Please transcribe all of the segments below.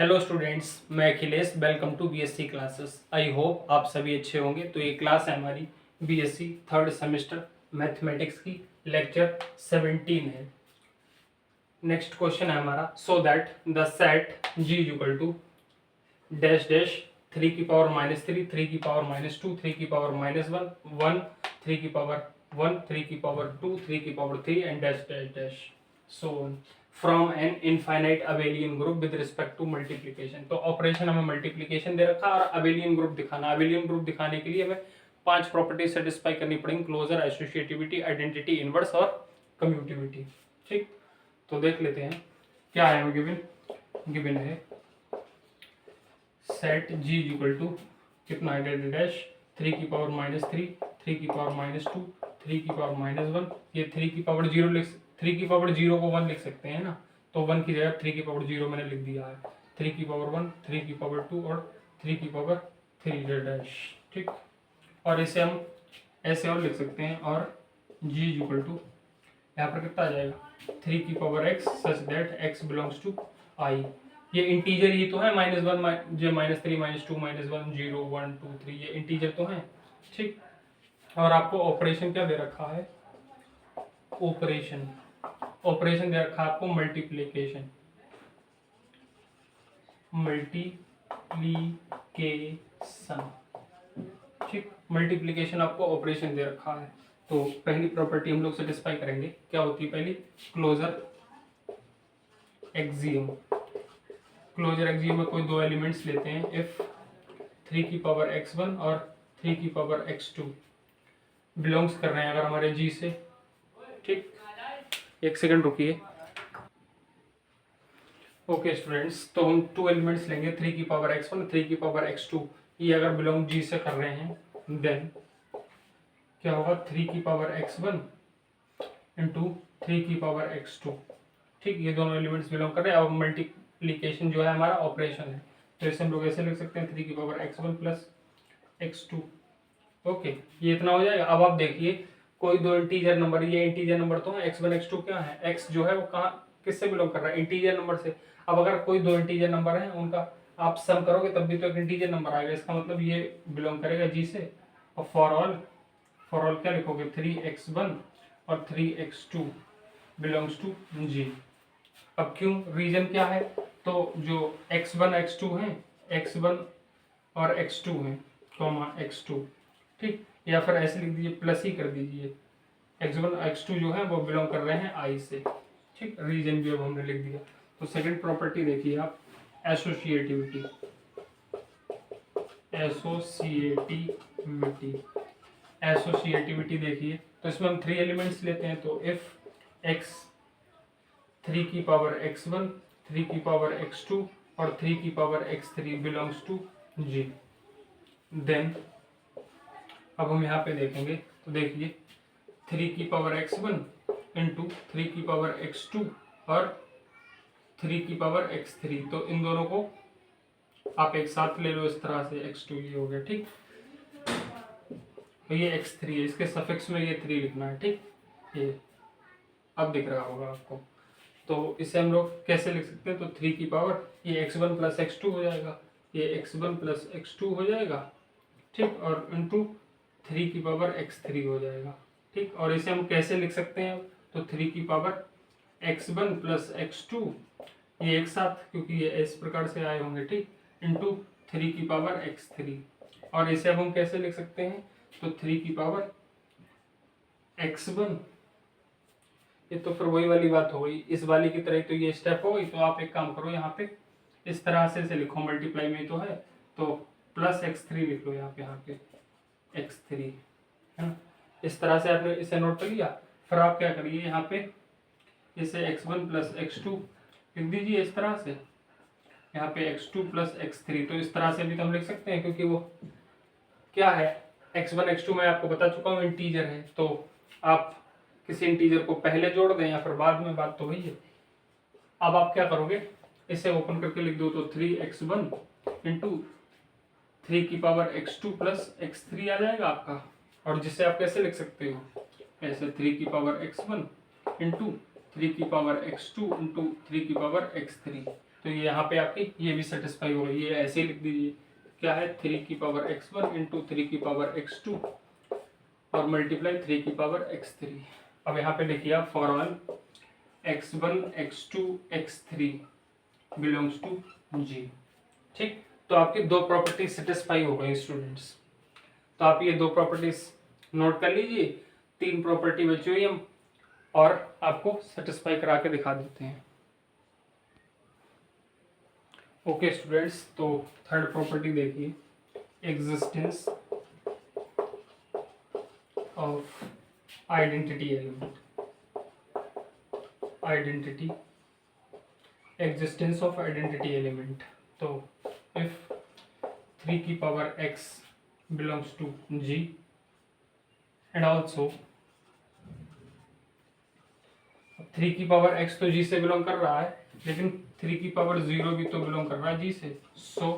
Hello students, मैं Akhilesh. Welcome to BSc classes. I hope आप सभी अच्छे होंगे। तो ये क्लास है हमारी बीएससी थर्ड सेमेस्टर मैथमेटिक्स की, लेक्चर 17 है। नेक्स्ट क्वेश्चन है हमारा, so that the set G equal to dash dash 3 की पावर -3, 3 की पावर -2, 3 की पावर -1, 1, 3 की पावर 1, 3 की पावर 2, 3 की power 3 and dash dash dash so on from an infinite abelian group with respect to multiplication. तो operation हमें multiplication दे रखा और अबेलियन ग्रुप दिखाना। अबेलियन ग्रुप दिखाने के लिए हमें 5 प्रॉपर्टी सेटिस्फाई करनी पड़ेंगी: क्लोजर, एसोसिएटिविटी, आइडेंटिटी, इनवर्स और कम्यूटिविटी। ठीक, तो देख लेते हैं क्या है गिवन। गिवन है सेट जी इक्वल टू कितना है, डैश 3 की पावर -3, 3 की पावर -2, 3 की पावर -1। ये 3 की पावर 0 3 की पावर 0 को 1 लिख सकते हैं ना, तो 1 की जगह 3 की पावर 0 मैंने लिख दिया है। 3 की पावर 1, 3 की पावर 2 और 3 की पावर 3 डैश। ठीक, और इसे हम ऐसे और लिख सकते हैं, और जी इक्वल टू यहाँ पर कितना आ जाएगा, 3 की power x such that x belongs to I. ये इंटीजर ही तो है, -1 -3 -2 -1 0 1 2 3, ये इंटीजर तो है। ठीक, और आपको ऑपरेशन क्या दे रखा है, ऑपरेशन ऑपरेशन दे रखा है आपको मल्टीप्लीकेशन। ठीक, मल्टीप्लीकेशन आपको ऑपरेशन दे रखा है। तो पहली प्रॉपर्टी हम लोग सेटिस्फाई करेंगे। क्या होती है पहली, क्लोजर एक्सियम। क्लोजर एक्सियम में कोई दो एलिमेंट्स लेते हैं, इफ 3 की पावर x1 और 3 की पावर x2 बिलोंग्स कर रहे हैं अगर हमारे जी से। ठीक, एक सेकंड रुकिए। ओके स्टूडेंट्स, तो हम 2 एलिमेंट्स लेंगे, 3 की पावर x1, 3 की पावर x2। ये अगर बिलोंग जी से कर रहे हैं, देन क्या होगा, 3 की पावर x1 इंटू 3 की पावर x2। ठीक, ये दोनों एलिमेंट्स बिलोंग कर रहे हैं। अब मल्टीप्लीकेशन जो है हमारा ऑपरेशन है, तो इसे हम लोग ऐसे लिख सकते हैं, 3 की power x1 plus x2। Okay, ये इतना हो जाएगा। अब आप देखिए, कोई दो इंटीजर नंबर, ये इंटीजर नंबर तो है, x1 x2 क्या है, x जो है वो कहाँ किससे बिलोंग कर रहा है, इंटीजर नंबर से। अब अगर कोई दो इंटीजर नंबर है, उनका आप सम करोगे तब भी तो एक इंटीजर नंबर आएगा, इसका मतलब ये बिलोंग करेगा जी से। और फॉर ऑल क्या लिखोगे, 3x1 और 3x2 बिलोंग्स टू जी। अब क्यों, रीजन क्या है, तो जो x1 x2 है, x1 और x2 है, कॉमा x2। ठीक, या फिर ऐसे लिख दीजिए, प्लस ही कर दीजिए, x1 x2 जो है वो बिलोंग कर रहे हैं i से। ठीक, रीजन भी अब हमने लिख दिया। तो सेकंड प्रॉपर्टी देखिए आप, एसोसिएटिविटी। एसोसिएटिविटी देखिए, तो इसमें हम 3 एलिमेंट्स लेते हैं। तो इफ x 3 की पावर x1, 3 की पावर x2 और 3 की power x3 belongs to g, then अब हम यहाँ पे देखेंगे, तो देखिए 3 की पावर x1 इंटू 3 की पावर x2 और 3 की पावर x3, तो इन दोनों को आप एक साथ ले लो इस तरह से, x2 ये हो गया। ठीक, तो ये x3 है, इसके सफिक्स में ये 3 लिखना है। ठीक, ये अब दिख रहा होगा आपको। तो इसे हम लोग कैसे लिख सकते हैं, तो 3 की पावर ये x1 प्लस x2 हो जाएगा, ये x1 प्लस x2 हो जाएगा। ठीक, और इंटू 3 की पावर x3 हो जाएगा। ठीक, और इसे हम कैसे लिख सकते हैं, तो 3 की पावर x1 प्लस x2 ये एक साथ, क्योंकि ये इस प्रकार से आए होंगे। ठीक, इंटू 3 की पावर x3, और इसे अब हम कैसे लिख सकते हैं, तो 3 की पावर x1, ये तो फिर वही वाली बात हो गई, इस वाली की तरह तो ये स्टेप हो गई। तो आप एक काम करो, यहाँ पे इस तरह से लिखो, मल्टीप्लाई में तो है, तो प्लस x3 लिख लो यहाँ पे x3 है ना। इस तरह से आपने इसे नोट कर लिया। फिर आप क्या करिए, यहाँ पे इसे x1 प्लस x2 लिख दीजिए इस तरह से, यहाँ पे x2 प्लस x3। तो इस तरह से भी तो हम लिख सकते हैं, क्योंकि वो क्या है, x1 x2 मैं आपको बता चुका हूँ इंटीजर है। तो आप किसी इंटीजर को पहले जोड़ दें या फिर बाद में, बात तो वही है। अब आप क्या करोगे, इसे ओपन करके लिख दो, तो 3x1 इंटू 3 की पावर x2 प्लस x3 आ जाएगा आपका। और जिसे आप कैसे लिख सकते हो, ऐसे 3 की पावर x1 इंटू 3 की पावर x2 इंटू 3 की पावर x3। तो ये यहाँ पे आपकी ये भी सेटिस्फाई हो गई। ये ऐसे ही लिख दीजिए, क्या है 3 की पावर x1 इंटू 3 की पावर x2 और मल्टीप्लाई 3 की पावर x3। अब यहाँ पे देखिए आप for all x1 x2 x3 belongs to G। ठीक, तो आपकी दो प्रॉपर्टी सेटिस्फाई हो गई स्टूडेंट्स। तो आप ये दो प्रॉपर्टीज नोट कर लीजिए, 3 प्रॉपर्टी बची हुई हम और आपको सेटिस्फाई करा के दिखा देते हैं। ओके स्टूडेंट्स, तो थर्ड प्रॉपर्टी देखिए, existence of identity element. Identity, existence of identity element. तो इफ 3 की power x belongs to G and also 3 की पावर x तो G से बिलोंग कर रहा है, लेकिन 3 की पावर 0 भी तो बिलोंग कर रहा है G से। सो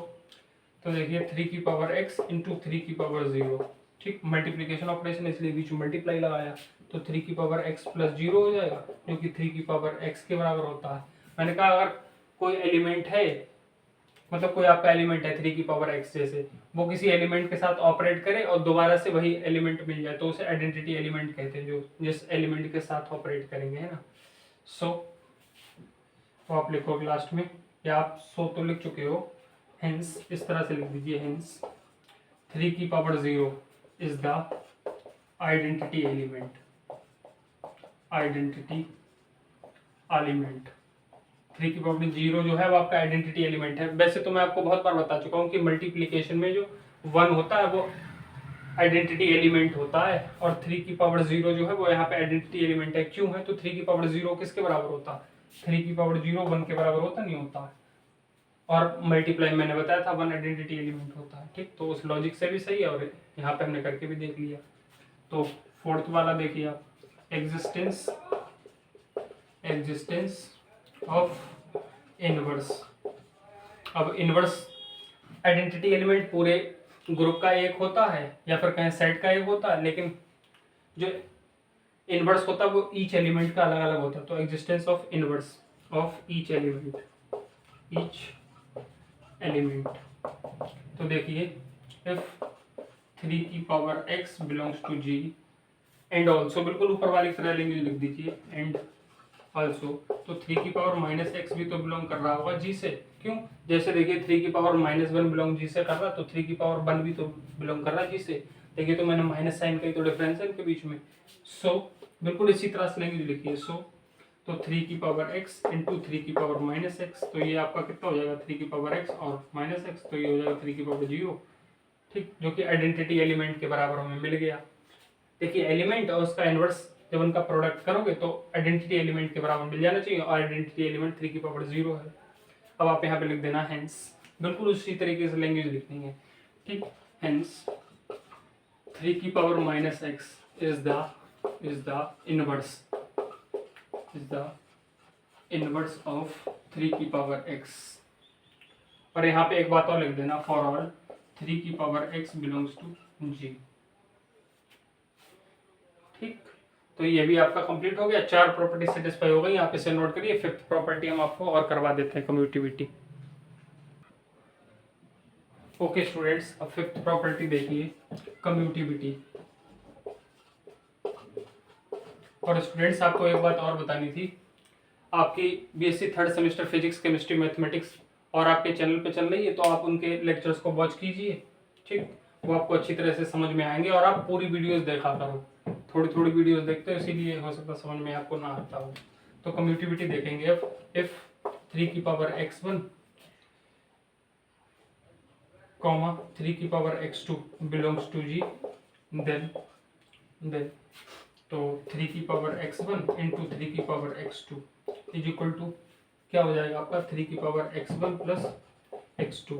तो देखिए 3 की पावर x इंटू 3 की पावर 0। ठीक, मल्टीप्लीकेशन ऑपरेशन इसलिए बीच में मल्टीप्लाई लगाया, तो 3 की पावर x प्लस 0 हो जाएगा, जो कि 3 की पावर x के बराबर होता है। मैंने कहा अगर कोई एलिमेंट है, मतलब कोई आपका एलिमेंट है 3 की पावर x जैसे, वो किसी एलिमेंट के साथ ऑपरेट करे और दोबारा से वही एलिमेंट मिल जाए, तो उसे आइडेंटिटी एलिमेंट कहते हैं, जो जिस एलिमेंट के साथ ऑपरेट करेंगे, है ना। सो तो आप लिखोगे लास्ट में, या आप सो तो लिख चुके हो, हेंस इस तरह से लिख दीजिए, हेंस 3 की power 0 is the identity element. Identity element 3 की पावर 0 जो है वो आपका आइडेंटिटी एलिमेंट है। वैसे तो मैं आपको बहुत बार बता चुका हूँ कि मल्टीप्लिकेशन में जो 1 होता है वो आइडेंटिटी एलिमेंट होता है, और 3 की पावर 0 जो है वो यहाँ पे आइडेंटिटी एलिमेंट है। क्यों है? तो 3 की पावर 0 किसके बराबर होता है? 3 की पावर 0 1 के बराबर होता नहीं होता है, और मल्टीप्लाई मैंने बताया था 1 आइडेंटिटी एलिमेंट होता है। ठीक, तो उस लॉजिक से भी सही है, और यहाँ पे हमने करके भी देख लिया। तो फोर्थ वाला देखिए आप, एग्जिस्टेंस ऑफ इनवर्स। अब इनवर्स आइडेंटिटी एलिमेंट पूरे ग्रुप का एक होता है, या फिर कहें सेट का एक होता है, लेकिन जो इनवर्स होता है वो ईच एलिमेंट का अलग अलग होता है। तो existence of inverse of each element, तो देखिए इफ 3 की power x belongs to G and also, बिल्कुल ऊपर वाली तरह लैंग्वेज लिख दीजिए, एंड ऑल्सो, तो 3 की पावर माइनस एक्स भी तो बिलोंग कर रहा होगा G से। क्यों? जैसे देखिए 3 की पावर -1 बिलोंग G से कर रहा, तो 3 की पावर 1 भी तो बिलोंग कर रहा G से। देखिए तो मैंने माइनस साइन का ही तो डिफरेंस है इनके बीच में। सो बिल्कुल इसी तरह से लैंग्वेज लिखिए। सो तो 3 की पावर x इंटू 3 की पावर -x, तो ये आपका कितना हो जाएगा 3 की पावर x और -x, तो ये हो जाएगा 3 की पावर 0। ठीक, जो कि आइडेंटिटी एलिमेंट के बराबर हमें मिल गया। देखिए एलिमेंट और उसका इनवर्स जब उनका प्रोडक्ट करोगे तो आइडेंटिटी एलिमेंट के बराबर मिल जाना चाहिए, और आइडेंटिटी एलिमेंट 3 की पावर 0 है। अब आप यहाँ पे लिख देना हेंस, बिल्कुल उसी तरीके से लैंग्वेज लिखनी है। ठीक, हेंस 3 की power -x is the inverse of 3 की पावर x। और यहाँ पे एक बात और लिख देना, फॉर ऑल 3 की power x belongs to G। ठीक, तो ये भी आपका कंप्लीट हो गया, 4 प्रॉपर्टी सेटिस्फाई हो गई। आप इसे नोट करिए। 5th प्रॉपर्टी हम आपको और करवा देते हैं, कम्यूटिविटी। ओके स्टूडेंट्स, अब 5th प्रॉपर्टी देखिए, कम्यूटिविटी। और स्टूडेंट्स आपको एक बात और बतानी थी, आपकी BSc 3rd semester physics chemistry mathematics और आपके चैनल पे चल रही है, तो आप उनके लेक्चर्स को वॉच कीजिए। ठीक, वो आपको अच्छी तरह से समझ में आएंगे, और आप पूरी वीडियोस देखा करो। थोड़ी थोड़ी वीडियोस देखते हो, इसीलिए हो सकता समझ में आपको ना आता हो। तो कम्यूटिविटी देखेंगे। इफ 3 की पावर x1 कॉमा 3 की power x2 belongs to G, then तो 3 की पावर x1 इंटू 3 की power x2 is equal to क्या हो जाएगा आपका 3 की पावर x1 प्लस x2,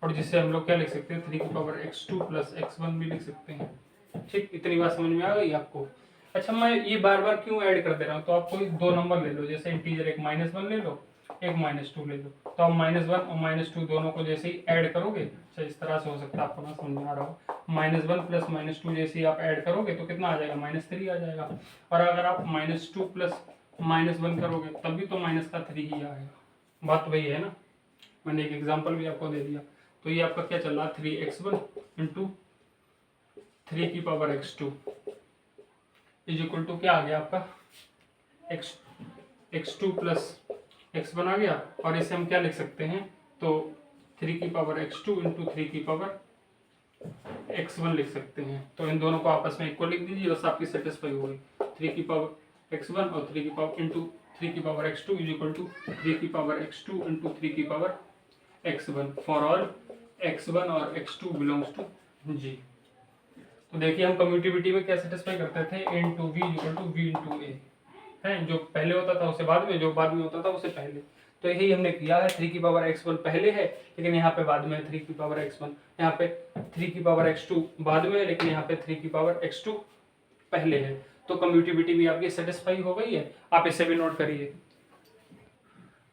और जिससे हम लोग क्या लिख सकते हैं 3 की पावर x2 प्लस x1 भी लिख सकते हैं। ठीक, इतनी बात समझ में आ गई आपको? अच्छा, मैं ये बार बार क्यों ऐड कर दे रहा हूँ, तो आप कोई 2 नंबर ले लो, जैसे इंटीजर एक -1 ले लो, एक -2 ले लो, तो आप -1 और -2 दोनों को जैसे ही ऐड करोगे, अच्छा इस तरह से हो सकता है आपको ना समझ में आ रहा हो, -1 प्लस -2 जैसे ही आप ऐड करोगे तो कितना आ जाएगा -3 आ जाएगा, और अगर आप -2 प्लस -1 करोगे तब भी तो माइनस का 3 ही आएगा। बात वही है ना, मैंने एक एग्जांपल भी आपको दे दिया। तो ये आपका क्या चल रहा है 3x1 इंटू 3 की power x2 is equal to क्या आ गया आपका x2 प्लस x1 आ गया। और इसे हम क्या लिख सकते हैं, तो 3 की पावर x2 इंटू 3 की पावर x1 लिख सकते हैं। तो इन दोनों को आपस में इक्वल लिख दीजिए, बस आपकी सेटिस्फाई हो गई। 3 की पावर x1 और 3 की पावर इंटू 3 की power x2 is equal to 3 की पावर x2 इंटू 3 की power x1 for all x1 और x2 बिलोंग्स टू G। तो देखिए हम कम्यूटिविटी में क्या सेटिस्फाई करते थे, a into v equal to v into a है, जो पहले होता था उसे बाद में, जो बाद में होता था उसे पहले। तो यही हमने किया है, 3 की पावर x1 पहले है लेकिन यहाँ पे बाद में 3 की पावर x1, यहाँ पे 3 की पावर x2 बाद में है लेकिन यहाँ पे 3 की पावर x2 पहले है। तो कम्यूटिविटी भी आपकी सेटिस्फाई हो गई है, आप इसे भी नोट करिए।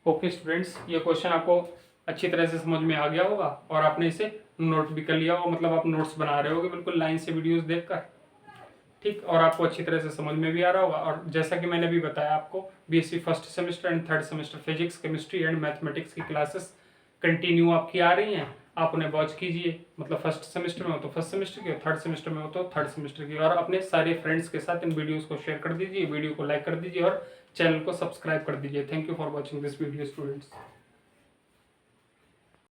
ओके स्टूडेंट्स, ये क्वेश्चन आपको अच्छी तरह से समझ में आ गया होगा और आपने इसे नोट भी कर लिया होगा, मतलब आप नोट्स बना रहे होगे बिल्कुल लाइन से वीडियोस देखकर, ठीक। और आपको अच्छी तरह से समझ में भी आ रहा होगा। और जैसा कि मैंने भी बताया आपको, BSc first semester and third semester physics, chemistry and mathematics की क्लासेस कंटिन्यू आपकी आ रही हैं, आप उन्हें वॉच कीजिए। मतलब फर्स्ट सेमेस्टर में हो तो फर्स्ट सेमेस्टर की, थर्ड सेमेस्टर में हो तो थर्ड सेमेस्टर की। और अपने सारे फ्रेंड्स के साथ इन वीडियोस को शेयर कर दीजिए, वीडियो को लाइक कर दीजिए और चैनल को सब्सक्राइब कर दीजिए। Thank you for watching this video students.